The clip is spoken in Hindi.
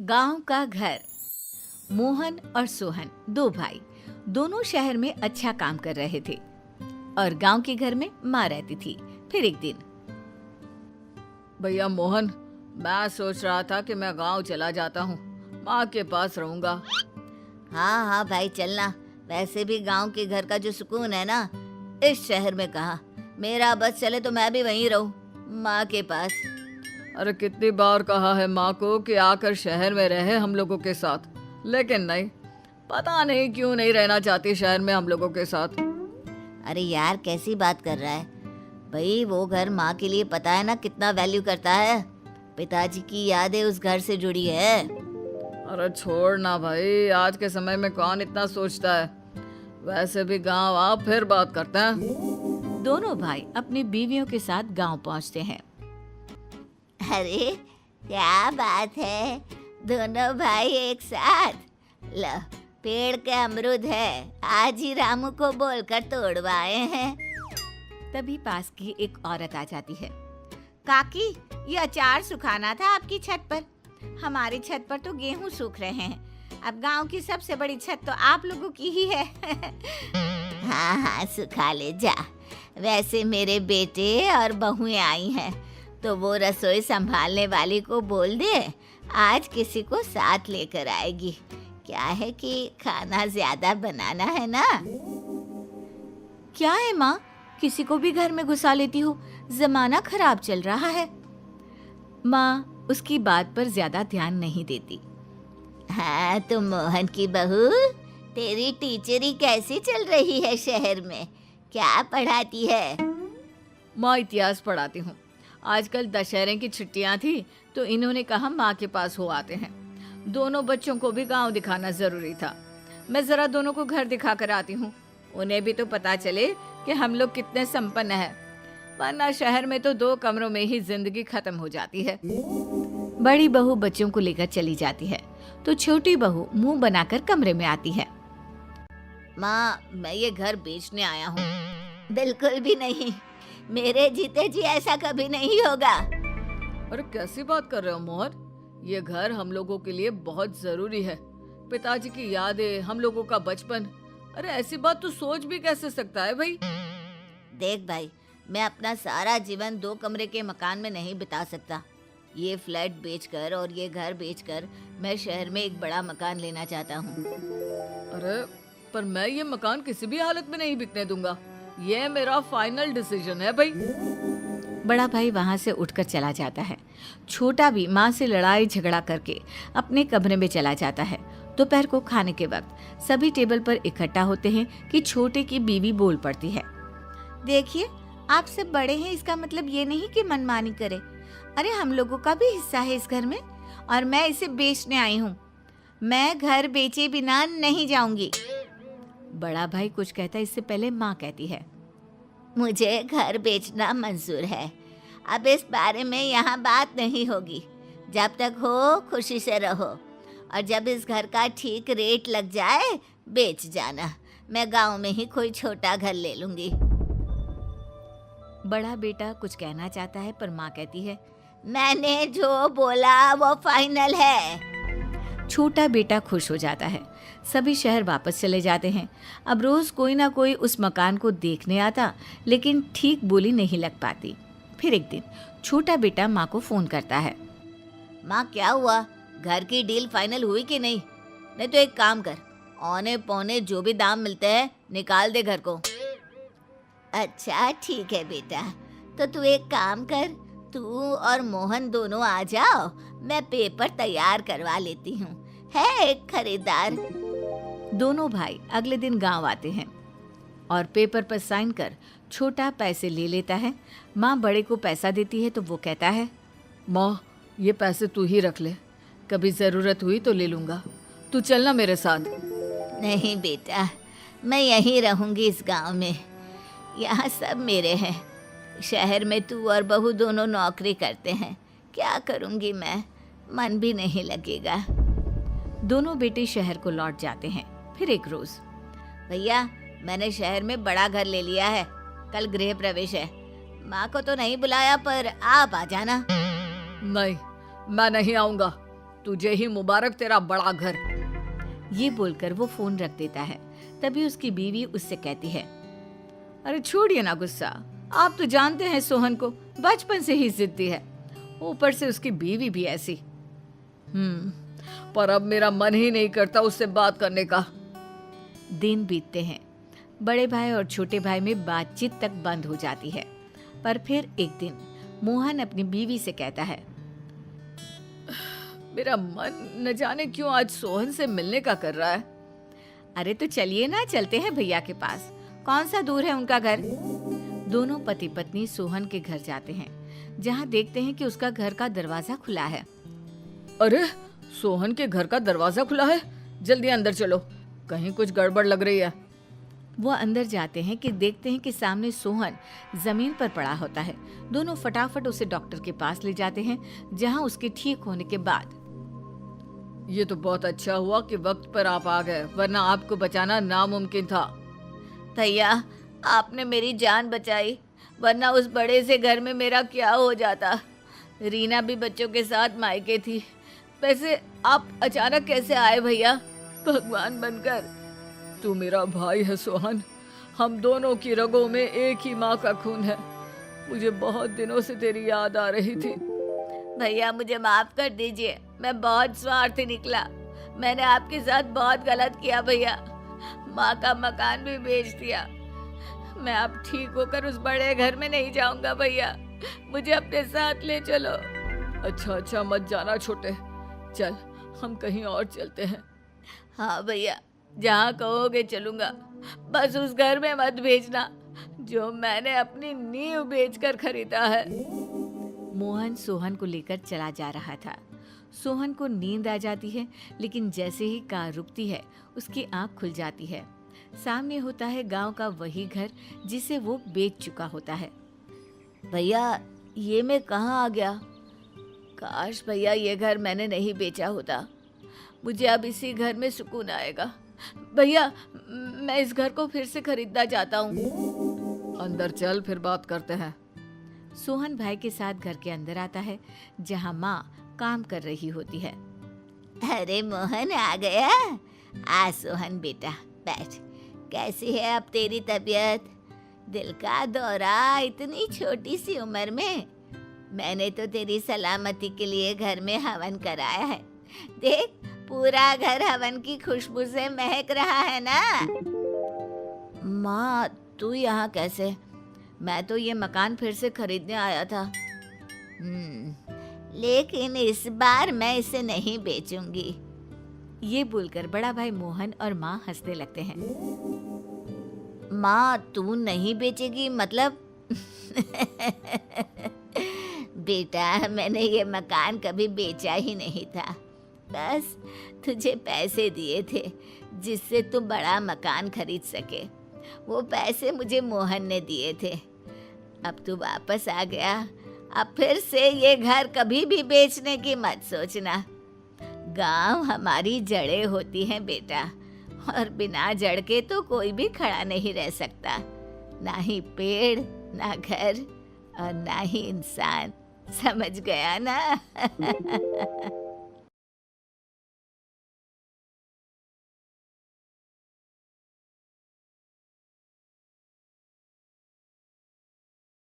गांव का घर। मोहन और सोहन दो भाई दोनों शहर में अच्छा काम कर रहे थे और गांव के घर में माँ रहती थी। फिर एक दिन, भैया मोहन, मैं सोच रहा था कि मैं गांव चला जाता हूँ, माँ के पास रहूंगा। हाँ हाँ भाई चलना। वैसे भी गांव के घर का जो सुकून है ना, इस शहर में कहाँ। मेरा बस चले तो मैं भी वहीं रहूं, माँ के पास। अरे कितनी बार कहा है माँ को कि आकर शहर में रहे हम लोगों के साथ, लेकिन नहीं, पता नहीं क्यों नहीं रहना चाहती शहर में हम लोगों के साथ। अरे यार कैसी बात कर रहा है भाई, वो घर माँ के लिए पता है ना कितना वैल्यू करता है। पिताजी की यादें उस घर से जुड़ी है। अरे छोड़ ना भाई, आज के समय में कौन इतना सोचता है। वैसे भी गांव आ, फिर बात करते हैं। दोनों भाई अपनी बीवियों के साथ गांव पहुंचते हैं। अरे क्या बात है, दोनों भाई एक साथ। लो, पेड़ के अमरूद है, आज ही रामू को बोलकर तोड़वाए हैं। तभी पास की एक औरत आ जाती है। काकी, ये अचार सुखाना था आपकी छत पर। हमारी छत पर तो गेहूं सूख रहे हैं। अब गांव की सबसे बड़ी छत तो आप लोगों की ही है। हाँ हाँ सुखा ले जा। वैसे मेरे बेटे और बहुएं आई हैं, तो वो रसोई संभालने वाली को बोल दे आज किसी को साथ लेकर आएगी। क्या है कि खाना ज्यादा बनाना है ना। क्या है माँ, किसी को भी घर में घुसा लेती हो, जमाना खराब चल रहा है। माँ उसकी बात पर ज्यादा ध्यान नहीं देती। हाँ तो मोहन की बहू, तेरी टीचरी कैसी चल रही है शहर में, क्या पढ़ाती है? माँ इतिहास पढ़ाती हूँ। आजकल दशहरे की छुट्टियाँ थी तो इन्होंने कहा माँ के पास हो आते हैं। दोनों बच्चों को भी गांव दिखाना जरूरी था। मैं जरा दोनों को घर दिखा कर आती हूँ, उन्हें भी तो पता चले कि हम लोग कितने संपन्न हैं। वरना शहर में तो 2 कमरों में ही जिंदगी खत्म हो जाती है। बड़ी बहू बच्चों को लेकर चली जाती है तो छोटी बहू मुंह बनाकर कमरे में आती है। माँ मैं ये घर बेचने आया हूँ। बिल्कुल भी नहीं, मेरे जीते जी ऐसा कभी नहीं होगा। अरे कैसी बात कर रहे हो मोहन, ये घर हम लोगों के लिए बहुत जरूरी है। पिताजी की यादें, हम लोगों का बचपन। अरे ऐसी बात तो सोच भी कैसे सकता है भाई। देख भाई, मैं अपना सारा जीवन 2 कमरे के मकान में नहीं बिता सकता। ये फ्लैट बेचकर और ये घर बेचकर मैं शहर में एक बड़ा मकान लेना चाहता हूँ। अरे पर मैं ये मकान किसी भी हालत में नहीं बिकने दूंगा। ये मेरा फाइनल डिसीजन है भाई। बड़ा भाई वहां से उठकर चला जाता है। छोटा भी माँ से लड़ाई झगड़ा करके अपने कमरे में चला जाता है। दोपहर को खाने के वक्त सभी टेबल पर इकट्ठा होते हैं कि छोटे की बीवी बोल पड़ती है। देखिए, आप सब बड़े हैं, इसका मतलब ये नहीं कि मनमानी करे। अरे हम लोगों का भी हिस्सा है इस घर में और मैं इसे बेचने आई हूँ। मैं घर बेचे बिना नहीं जाऊंगी। बड़ा भाई कुछ कहता है, इससे पहले माँ कहती है, मुझे घर बेचना मंजूर है। अब इस बारे में यहाँ बात नहीं होगी। जब तक हो खुशी से रहो, और जब इस घर का ठीक रेट लग जाए बेच जाना। मैं गांव में ही कोई छोटा घर ले लूंगी। बड़ा बेटा कुछ कहना चाहता है पर माँ कहती है, मैंने जो बोला वो फाइनल है। छोटा बेटा खुश हो जाता है। सभी शहर वापस चले जाते हैं। अब रोज कोई ना कोई उस मकान को देखने आता, लेकिन ठीक बोली नहीं लग पाती। फिर एक दिन छोटा बेटा माँ को फोन करता है। माँ क्या हुआ, घर की डील फाइनल हुई कि नहीं? नहीं तो एक काम कर, औने पौने जो भी दाम मिलते हैं निकाल दे घर को। अच्छा ठीक है बेटा, तो तू एक काम कर, तू और मोहन दोनों आ जाओ, मैं पेपर तैयार करवा लेती हूँ। है एक खरीदार। दोनों भाई अगले दिन गांव आते हैं और पेपर पर साइन कर छोटा पैसे ले लेता है। माँ बड़े को पैसा देती है तो वो कहता है, माँ ये पैसे तू ही रख ले, कभी जरूरत हुई तो ले लूंगा। तू चलना मेरे साथ। नहीं बेटा, मैं यहीं रहूंगी इस गांव में। यहाँ सब मेरे हैं। शहर में तू और बहू दोनों नौकरी करते हैं, क्या करूंगी मैं, मन भी नहीं लगेगा। दोनों बेटे शहर को लौट जाते हैं। फिर एक रोज, भैया मैंने शहर में बड़ा घर ले लिया है, कल गृह प्रवेश है। माँ को तो नहीं बुलाया पर आप आ जाना। नहीं, मैं नहीं आऊंगा। तुझे ही मुबारक तेरा बड़ा घर। ये बोलकर वो फोन रख देता है। तभी उसकी बीवी उससे कहती है, अरे छोड़िए ना गुस्सा, आप तो जानते हैं सोहन को, बचपन से ही जिद्दी है, ऊपर से उसकी बीवी भी ऐसी। पर अब मेरा मन ही नहीं करता उससे बात करने का। दिन बीतते हैं। बड़े भाई और छोटे भाई में बातचीत तक बंद हो जाती है। पर फिर एक दिन मोहन अपनी बीवी से कहता है, मेरा मन न जाने क्यों आज सोहन से मिलने का कर रहा है। अरे तो चलिए ना, चलते हैं भैया के पास, कौन सा दूर है उनका घर। दोनों पति पत्नी सोहन के घर जाते हैं, जहाँ देखते हैं कि उसका घर का दरवाजा खुला है। अरे सोहन के घर का दरवाजा खुला है, जल्दी अंदर चलो, कहीं कुछ गड़बड़ लग रही है। वो अंदर जाते हैं कि देखते हैं कि सामने सोहन जमीन पर पड़ा होता है। दोनों फटाफट उसे डॉक्टर के पास ले जाते हैं, जहाँ उसके ठीक होने के बाद। ये तो बहुत अच्छा हुआ कि वक्त पर आप आ गए, वरना आपको बचाना नामुमकिन था। भैया आपने मेरी जान बचाई, वरना उस बड़े से घर में मेरा क्या हो जाता। रीना भी बच्चों के साथ मायके थी। वैसे आप अचानक कैसे आए भैया, भगवान बनकर। तू मेरा भाई है सोहन, हम दोनों की रगों में एक ही माँ का खून है। मुझे बहुत दिनों से तेरी याद आ रही थी। भैया मुझे माफ कर दीजिए, मैं बहुत स्वार्थी निकला, मैंने आपके साथ बहुत गलत किया भैया। माँ का मकान भी बेच दिया। मैं अब ठीक होकर उस बड़े घर में नहीं जाऊंगा भैया, मुझे अपने साथ ले चलो। अच्छा मत जाना छोटे, चल हम कहीं और चलते हैं। हाँ भैया, जहाँ कहोगे चलूंगा, बस उस घर में मत भेजना जो मैंने अपनी नींव बेचकर खरीदा है। मोहन सोहन को लेकर चला जा रहा था। सोहन को नींद आ जाती है, लेकिन जैसे ही कार रुकती है उसकी आंख खुल जाती है। सामने होता है गांव का वही घर जिसे वो बेच चुका होता है। भैया ये मैं कहाँ आ गया? काश भैया ये घर मैंने नहीं बेचा होता, मुझे अब इसी घर में सुकून आएगा। भैया मैं इस घर को फिर से खरीदना चाहता हूँ। अंदर चल, फिर बात करते हैं। सोहन भाई के साथ घर के अंदर आता है, जहाँ माँ काम कर रही होती है। अरे मोहन आ गया। आ सोहन बेटा बैठ। कैसी है अब तेरी तबीयत? दिल का दौरा इतनी छोटी सी उम्र में। मैंने तो तेरी सलामती के लिए घर में हवन कराया है। देख पूरा घर हवन की खुशबू से महक रहा है ना। माँ तू यहाँ कैसे? मैं तो ये मकान फिर से खरीदने आया था। लेकिन इस बार मैं इसे नहीं बेचूंगी। ये बोलकर बड़ा भाई मोहन और माँ हंसने लगते हैं। माँ तू नहीं बेचेगी मतलब? बेटा मैंने ये मकान कभी बेचा ही नहीं था, बस तुझे पैसे दिए थे जिससे तू बड़ा मकान खरीद सके। वो पैसे मुझे मोहन ने दिए थे। अब तू वापस आ गया, अब फिर से ये घर कभी भी बेचने की मत सोचना। गांव हमारी जड़ें होती हैं बेटा, और बिना जड़ के तो कोई भी खड़ा नहीं रह सकता। ना ही पेड़, ना घर और ना ही इंसान। समझ गया ना?